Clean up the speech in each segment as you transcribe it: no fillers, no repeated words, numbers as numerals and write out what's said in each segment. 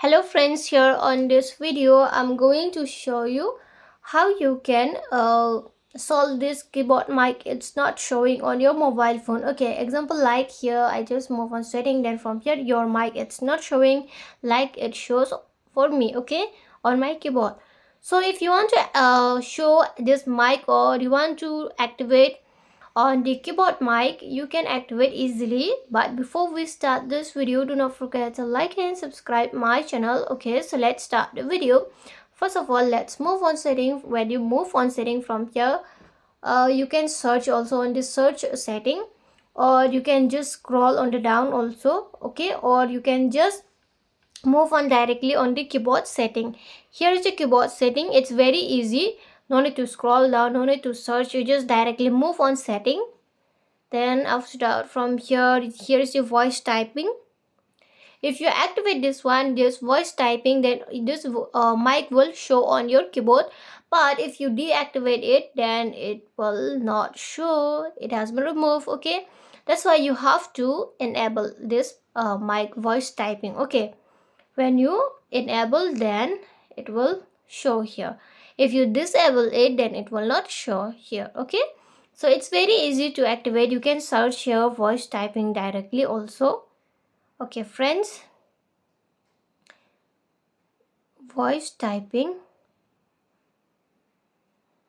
Hello friends, here on this video I'm going to show you how you can solve this keyboard mic. It's not showing on your mobile phone. Okay, example like here I just move on setting, then from here your mic it's not showing like it shows for me, okay, on my keyboard. So if you want to show this mic or you want to activate on the keyboard mic, you can activate easily. But before we start this video, do not forget to like and subscribe my channel. Okay, so let's start the video. First of all, let's move on setting. When you move on setting from here, you can search also on the search setting, or you can just scroll on the down also, okay, or you can just move on directly on the keyboard setting. Here is the keyboard setting. It's very easy. No need to scroll down, no need to search. You just directly move on setting. Then after from here is your voice typing. If you activate this one, this voice typing, then this mic will show on your keyboard. But if you deactivate it, then it will not show. It has been removed. Okay, that's why you have to enable this mic voice typing. Okay, when you enable, then it will show here. If you disable it, then it will not show here. Okay, so it's very easy to activate. You can search here voice typing directly also. Okay friends, voice typing,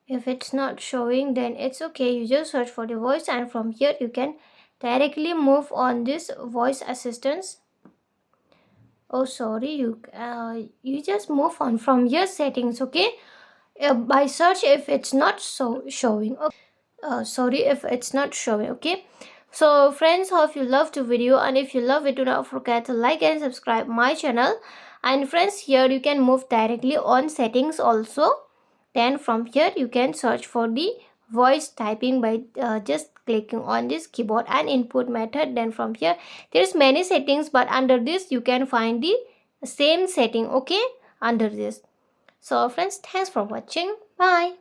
if it's not showing, then it's okay. You just search for the voice, and from here you can directly move on this voice assistance. Oh sorry, you just move on from your settings. Okay, by search if it's not showing. Sorry if it's not showing. Okay, so friends, hope you loved the video, and if you love it, do not forget to like and subscribe my channel. And friends, here you can move directly on settings also. Then from here you can search for the voice typing by just clicking on this keyboard and input method. Then from here there's many settings, but under this you can find the same setting, okay, under this. So friends, thanks for watching. Bye.